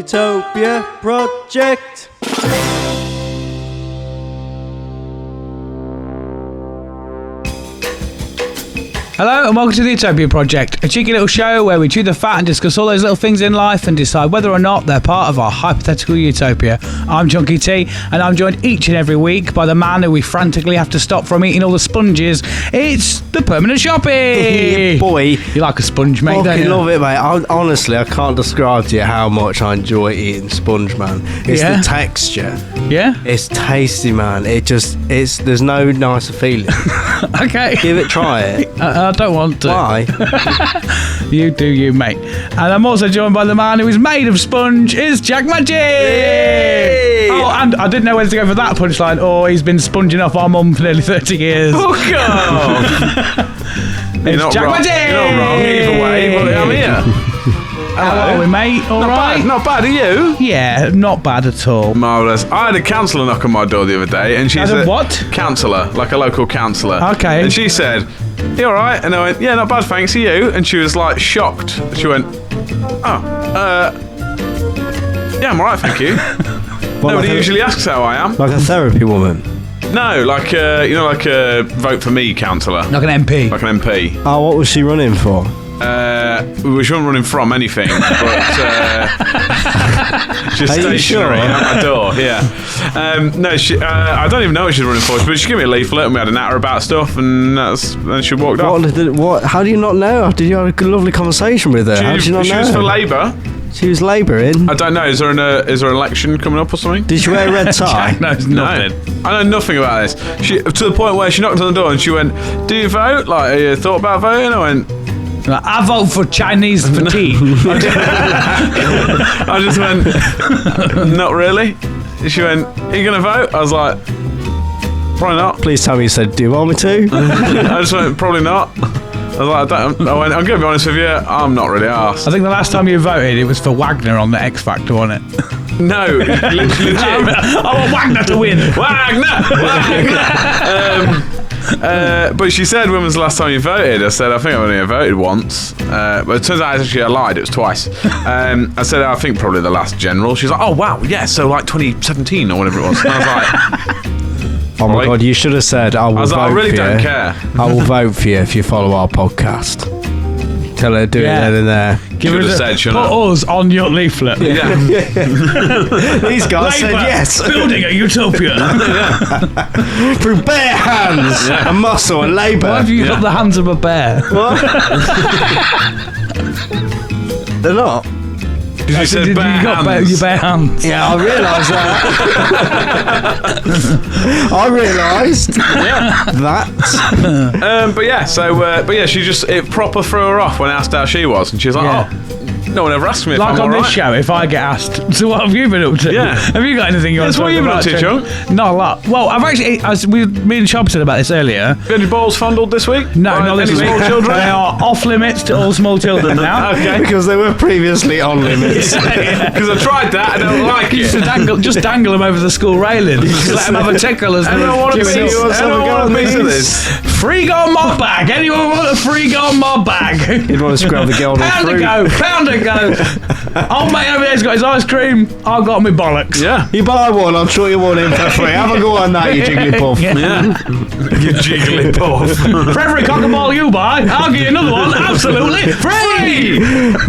Utopia Project. Hello and welcome to the Utopia Project, a cheeky little show where we chew the fat and discuss all those little things in life and decide whether or not they're part of our hypothetical utopia. I'm Chunky T, and I'm joined each and every week by the man who we frantically have to stop from eating all the sponges. It's the Permanent Shoppy! Yeah, boy. You like a sponge, mate, don't I you? love it, mate. Honestly, I can't describe to you how much I enjoy eating sponge, man. It's Yeah? the texture. Yeah? It's tasty, man. There's no nicer feeling. Okay. Give it, try it. I don't want to. Why? You do you, mate. And I'm also joined by the man who is made of sponge, is Jack Magic! Yay! Oh, and I didn't know whether to go for that punchline or he's been sponging off our mum for nearly 30 years. Oh, God! It's Jack wrong. Magic! You're not wrong either way, but I'm here. How are we, mate? All right? Not bad, are you? Yeah, not bad at all. Marvellous. I had a counsellor knock on my door the other day, and she Had a said... what? Counsellor, like a local counsellor. Okay. And she said, you all right? And I went, yeah, not bad, thanks, are you? And she was, like, shocked. She went, yeah, I'm all right, thank you. Nobody usually asks how I am. Like a therapy woman. No, like, like a vote for me counsellor. Like an MP. Like an MP. Oh, what was she running for? We shouldn't running from anything, but just Are you stationary sure? at my door. Yeah. No, I don't even know what she's running for, but she gave me a leaflet and we had a natter about stuff, and then she walked off. What? How do you not know? Did you have a good, lovely conversation with her? How did you not know? She was for Labour. She was labouring. I don't know. Is there an election coming up or something? Did she wear a red tie? Jack knows nothing. No, I know nothing about this. She to the point where she knocked on the door and she went, "Do you vote? Like, have you thought about voting?" I went, I vote for Chinese for tea. I just went, not really. She went, are you going to vote? I was like, probably not. Please tell me you said, do you want me to? I just went, probably not. I was like, I'm going to be honest with you, I'm not really arsed. I think the last time you voted, it was for Wagner on the X Factor, wasn't it? No, legit. I want Wagner to win. Wagner! But she said, when was the last time you voted? I said, I think I've only voted once. But it turns out actually I lied, it was twice. I said, I think probably the last general. She's like, oh wow, yeah, so like 2017 or whatever it was. And I was like, oh my God, you should have said, I will vote for you. I really don't care. I will vote for you if you follow our podcast. Tell her to do it then and there. Give her said, put us on your leaflet. Yeah. These guys said Labour, yes. Building a utopia. Through bare hands and muscle and labour. Why have you got the hands of a bear? What? They're not. You said bare you got hands. your bare hands. Yeah, I realised that. I realised that. But yeah, she just it proper threw her off when I asked how she was, and she was like, Yeah. oh, no one ever asked me if Like I'm on all this right. show, if I get asked, so what have you been up to? Yeah. Have you got anything you want Yes, to what talk have you been about? up to, Chunk? Not a lot. Well, I've actually, me and Chop said about this earlier. Got any balls fondled this week? No, By not this any week. small children? They are off limits to all small children now. Okay. Because they were previously on limits. Because I tried that, I don't like You it. used to dangle them over the school railing. Just let them have a tickle as Anyone they're want a queuing piece? up. Anyone want a piece of this? Free gone mob bag. Anyone want a free gone mob bag? You'd want to scrub the golden Pound fruit. and go. Old mate over there's got his ice cream. I've got my bollocks. Yeah. You buy one, I'll throw you one in for free. Have a go on that, you Jigglypuff. Yeah. You jiggly puff. For every cock and ball you buy, I'll give you another one absolutely free.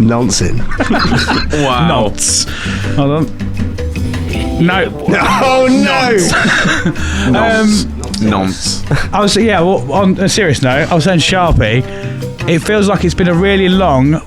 Nonsense. Wow. Nuts. Hold on. No. Oh no! Nonce. I was well, on a serious note, I was saying Sharpie, it feels like it's been a really long,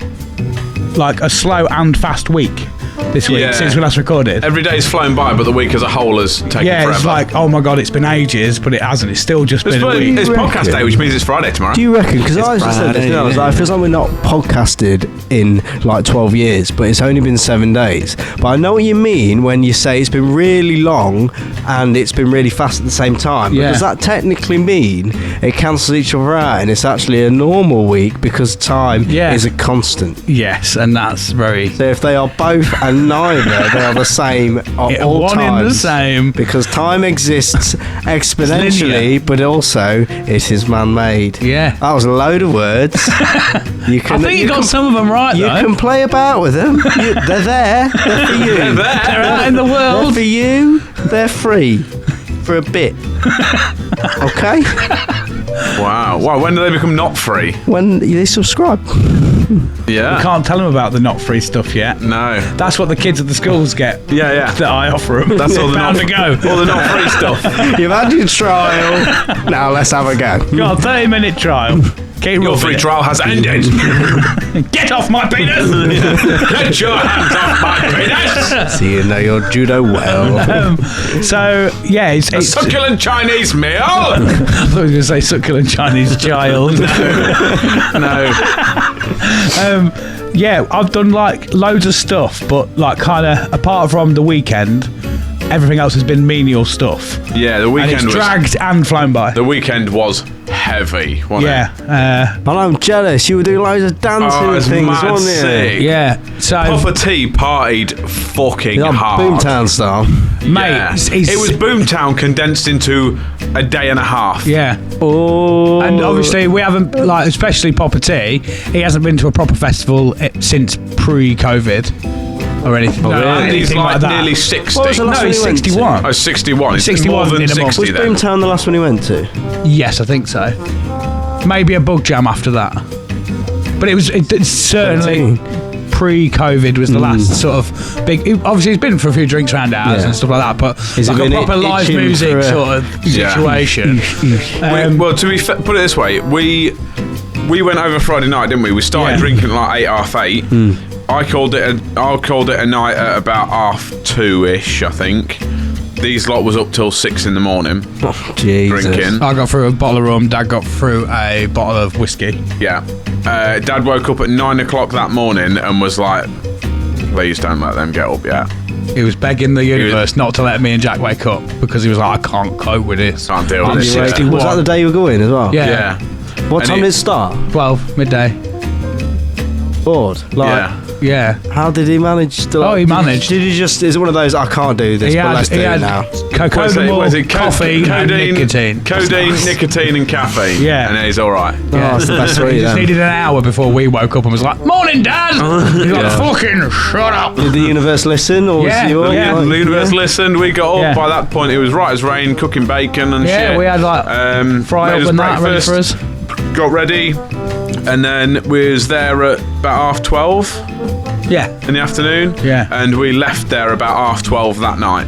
like a slow and fast week this week Yeah. since we last recorded. Every day's flown by, but the week as a whole has taken forever. It's like, oh my God, it's been ages, but it hasn't. It's still just been a week. It's podcast day, which means it's Friday tomorrow. Do you reckon? Because I just said this, I was like, it feels like we're not podcasted in like 12 years, but it's only been 7 days. But I know what you mean when you say it's been really long and it's been really fast at the same time. Yeah. But does that technically mean it cancels each other out and it's actually a normal week because time is a constant? Yes, and that's very... So if they are both and neither they are the same at all one times. in the same. Because time exists exponentially, linear. but also it is man-made. Yeah. That was a load of words. You can, I think you got some of them right, You though. can play about with them. They're there. They're for you. They're there. They're out in the They're world. for you. They're free for a bit. Okay? Wow. When do they become not free? When they subscribe. Yeah. Can't tell them about the not free stuff yet. No. That's what the kids at the schools get. Yeah. That I offer them. That's all the Pound not to go. All the not free stuff. You've had your trial. Now let's have a go. Got a 30-minute trial. Keep Your rubbing free it. trial has ended. Get off my penis! Get your hands off my penis. So you know your judo well. So yeah, it's A succulent Chinese meal. I thought you were going to say succulent Chinese child. No. Yeah, I've done like loads of stuff, but like kind of apart from the weekend, everything else has been menial stuff. Yeah, the And weekend it's was dragged and flown by. the weekend was heavy, wasn't it? Yeah, And I'm jealous. You were doing loads of dancing Oh, and it's things, mad wasn't you? sick. yeah. So, Papa T partied fucking Like hard. Boomtown style. mate, Yeah. it's- It was Boomtown condensed into a day and a half. yeah. Oh. And obviously, we haven't, like, especially Papa T, he hasn't been to a proper festival since pre-COVID or anything. really? And he's anything like like that. nearly 60. What was the last No, one he's you went to? 61. Oh, 61. He's 61 more than in a month. 60 Was then. Boomtown the last one you went to? Yes, I think so. Maybe a bug jam after that. But it's certainly pre-COVID was the last sort of big. Obviously, he's been for a few drinks around ours Yeah. and stuff like that. But Has he like a been proper live itching music for a- sort of Yeah. situation. Well, to be put it this way, we went over Friday night, didn't we? We started Yeah. drinking at like 8, half 8. I called it a night at about 2:30ish, I think. These lot was up till 6 in the morning Oh, Jesus. drinking. I got through a bottle of rum. Dad got through a bottle of whiskey. Yeah. Dad woke up at 9 o'clock that morning and was like, "Please don't let them get up yet. He was begging the universe not to let me and Jack wake up because he was like, I can't cope with this. Can't deal I'm with this shit." 61. Was that the day you were going as well? Yeah. Yeah. What And time he- did it start? 12 midday. Bored. Like, Yeah. Yeah. how did he manage to? Oh, he managed. Did he just? Is it one of those? I can't do this, but let's do it now. cocaine, coffee, and nicotine. Codeine, nicotine, and caffeine. Yeah. And then he's all right. Oh, that's the best way He just then. needed an hour before we woke up and was like, "Morning, Dad." He's like, Yeah. "Fucking shut up." Did the universe listen, or Yeah, was you all yeah. like, The universe listened. We got up. Yeah. By that point, it was right as rain, cooking bacon and shit. Yeah, we had like fry made up us and that ready breakfast, for us. Got ready, and then we was there at about 12:30 Yeah. in the afternoon. Yeah. And we left there about 12:30 that night.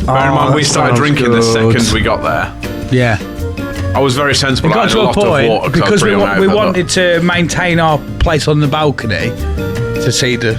Bear in mind, we that started sounds drinking the good. second we got there. Yeah. I was very sensible. It I got had to a a lot of water point because we I was pretty hungover, wanted to maintain our place on the balcony to see the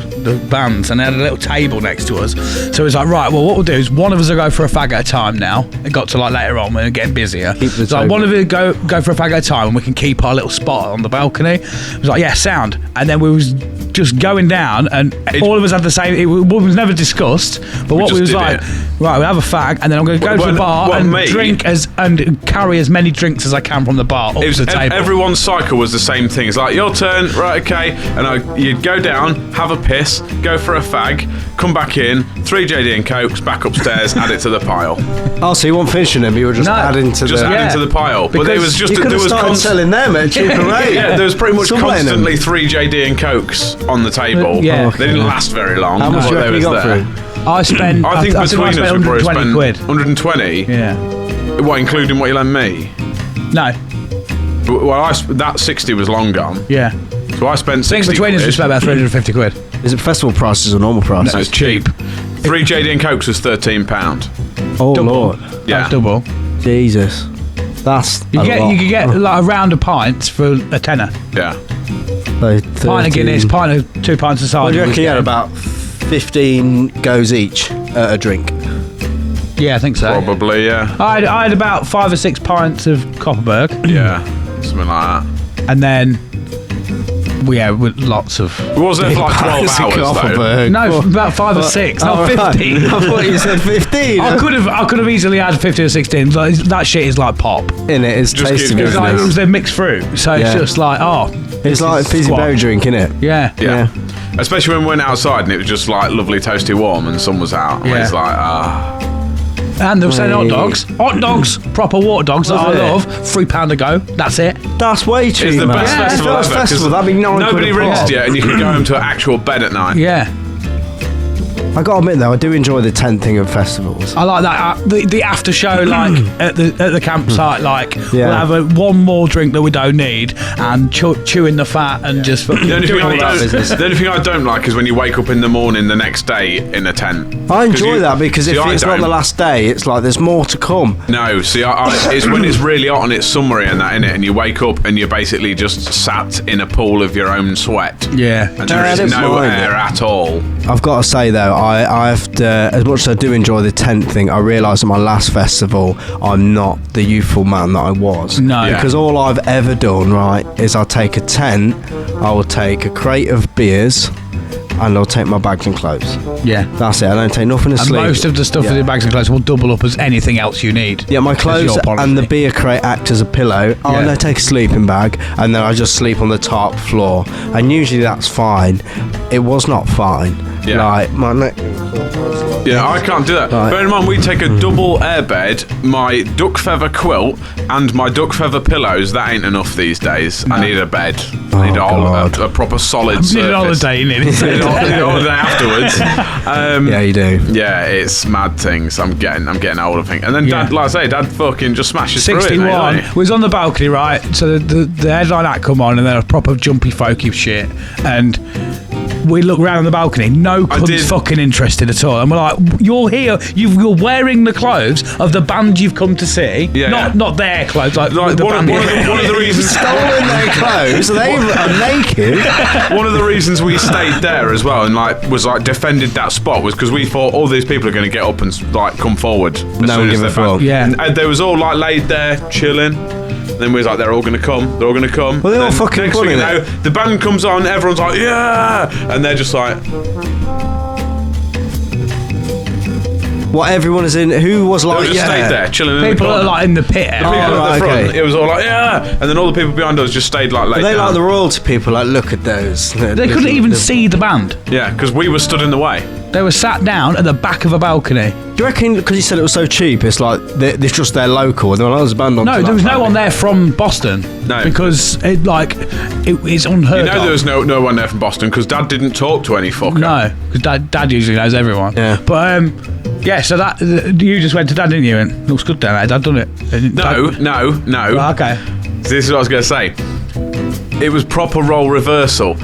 bands, and they had a little table next to us. So it was like, right, well, what we'll do is one of us will go for a fag at a time now. It got to like later on when we're getting busier. Keep the It's like table. one of us go for a fag at a time, and we can keep our little spot on the balcony. It was like, yeah, sound. And then we was just going down, and all of us had the same. It was never discussed, but what we just was did like, it. right, we have a fag, and then I'm going to go to the bar and drink and carry as many drinks as I can from the bar up It was, to the table. everyone's cycle was the same thing. It's like, your turn, right, okay. And you'd go down, have a piss, go for a fag, come back in, 3 JD and Cokes, back upstairs, add it to the pile. Oh, so you weren't finishing them? You were just No, adding to Just the. adding to the pile. But there Because was just You could there have was started selling them at a cheaper rate. yeah, there was pretty much Subletting them. constantly 3 JD and Cokes on the table. Yeah. They didn't last very long. How much but do you they reckon you was got there. through? I spent. I think I between us we probably 120 spent quid. 120. Yeah. What, including what you lent me? No. Well, that 60 was long gone. Yeah. So I spent 60 I think between us we quid. spent about 350 quid. Is it festival prices or normal prices? So it's cheap. 3 JD and Cokes was £13. Oh Double. Lord, Yeah. That's double. Jesus, that's You a get lot. you could get like a round of pints for a tenner. Yeah. Like Pint of Guinness, 13. pint of 2 pints of cider. What do you reckon? was You had getting. about 15 goes each at a drink. Yeah, I think so. Probably, yeah. I had about 5 or 6 pints of Copperberg, Yeah. Something like that. and then with lots of. We was there for like 12 Pints of hours, though. Copperberg. No, about 5 or 6, not 15. I thought you said 15. I could have easily had 50 or 16. Like, that shit is like pop. In it, it's Just tasty. give- It's Yeah. like it was their mixed fruit, so it's Yeah. just like It's like a fizzy squat. berry drink, innit? Yeah. Yeah. Especially when we went outside and it was just like lovely toasty warm and the sun was out. And it's like, And they were selling hot dogs. Hot dogs, proper water dogs that I love. £3 a go. That's it. That's way cheap. It's the best festival If it was ever. festival, that'd be £9. Nobody rinsed you and you can go home to an actual bed at night. Yeah. I gotta admit though, I do enjoy the tent thing of festivals. I like that. The after show, like at the campsite, like we'll have one more drink that we don't need and chewing the fat and just. The only thing I don't like is when you wake up in the morning the next day in a tent. I enjoy that because if it's not the last day, it's like there's more to come. No, see, it's when it's really hot and it's summery and that, innit? And you wake up and you're basically just sat in a pool of your own sweat. Yeah. And there is no air at all. I've got to say though, I have to, as much as I do enjoy the tent thing, I realised at my last festival I'm not the youthful man that I was. No. Yeah. Because all I've ever done, right, is I'll take a tent, I will take a crate of beers, and I'll take my bags and clothes. Yeah. That's it. I don't take nothing to sleep. Most of the stuff in the bags and clothes will double up as anything else you need. Yeah, my clothes and the beer crate act as a pillow. Oh, and I take a sleeping bag, and then I just sleep on the top floor. And usually that's fine. It was not fine. Yeah. Like, my neck... Yeah, I can't do that. Right. Bear in mind, we take a double air bed, my duck feather quilt, and my duck feather pillows. That ain't enough these days. No. I need a bed. I need a proper solid surface. You need a holiday, you need a holiday afterwards. Yeah, you do. Yeah, it's mad things. I'm getting older, I think. And then Dad, like I say, Dad fucking just smashes 61 through it. 61 was on the balcony, right? So the headline act come on, and then a proper jumpy folky shit, and we look around on the balcony. No cunt's fucking interested at all, and we're like, "You're here. You're wearing the clothes of the band you've come to see. Not their clothes. Like the band. One of the reasons stolen their clothes. They are naked. One of the reasons we stayed there as well and was defended that spot was because we thought all these people are going to get up and like come forward. No one give a fuck. Yeah, and they was all like laid there chilling. Then we was like, they're all going to come. They're all going to come. Well, they're all fucking next thing you know, the band comes on. Everyone's like, yeah, and they're just like. What everyone is in? Who was like? They just stayed there chilling. People in the corner. are like in the pit. The people at the front, it was all like, yeah, and then all the people behind us just stayed like laid They down. like the royalty people. Like, look at those. They couldn't even see the band. Yeah, because we were stood in the way. They were sat down at the back of a balcony. Do you reckon because you said it was so cheap, it's like it's just their local? And they're like, there's a band on. No, there was no one there from Boston. No, because it's unheard of. You know, there was no one there from Boston because Dad didn't talk to any fucker. No, because Dad usually knows everyone. Yeah, but yeah. So that you just went to Dad, didn't you? And it looks good down there. Dad done it. No. Well, okay. This is what I was going to say. It was proper role reversal.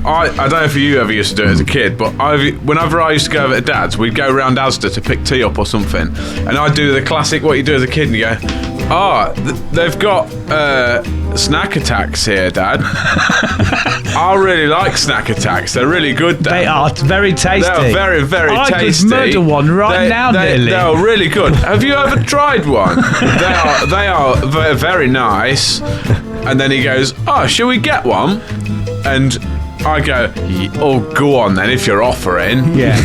I don't know if you ever used to do it as a kid, but whenever I used to go over to Dad's, we'd go around Asda to pick tea up or something, and I'd do the classic what you do as a kid, and you go, they've got snack attacks here, Dad. I really like snack attacks. They're really good, Dad. They are very tasty. They're very, very tasty. I could murder one now, nearly. They are really good. Have you ever tried one? They are very nice. And then he goes, shall we get one? And I go, go on then if you're offering. Yeah.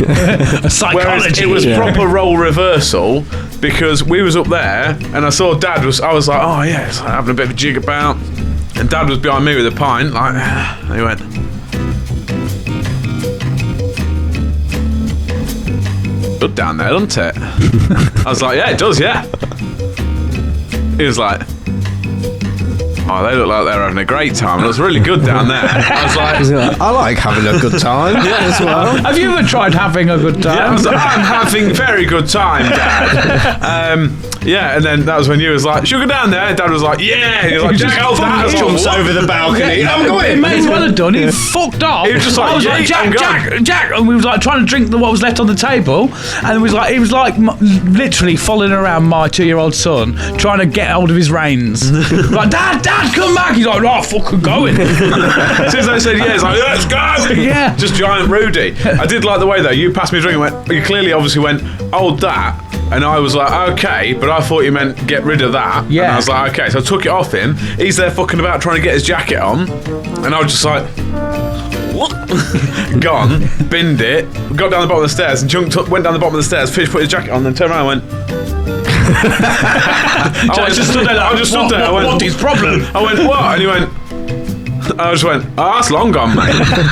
A psychology. Whereas it was proper role reversal because we was up there and I saw Dad I was like, oh yeah, it's like having a bit of a jig about. And Dad was behind me with a pint, like, and he went, good down there, doesn't it? I was like, yeah, it does, yeah. He was like, they look like they're having a great time. It was really good down there. I was like, I like having a good time as well. Have you ever tried having a good time? Yeah, I was like, I'm having a very good time, Dad. Yeah, and then that was when you was like, should we go down there? And Dad was like, yeah. He was like, Jack, jumps over the balcony. I'm going. He may as well have done. He fucked off. He was just like, I was like, Jack, and we was like trying to drink what was left on the table, and he was like literally following around my 2-year-old son, trying to get hold of his reins. Like, Dad, come back. He's like, fucking going. As soon as I said yes, like, let's go. Yeah. Just giant Rudy. I did like the way though, you passed me a drink and went, you clearly obviously went, that. And I was like, okay, but I thought you meant get rid of that. Yeah. And I was like, okay. So I took it off him. He's there fucking about trying to get his jacket on. And I was just like, what? Gone, binned it, got down the bottom of the stairs and went down the bottom of the stairs, finished putting his jacket on, then turned around and went, I just stood there. What's his problem? I went, what? And he went, I just went, that's long gone, mate.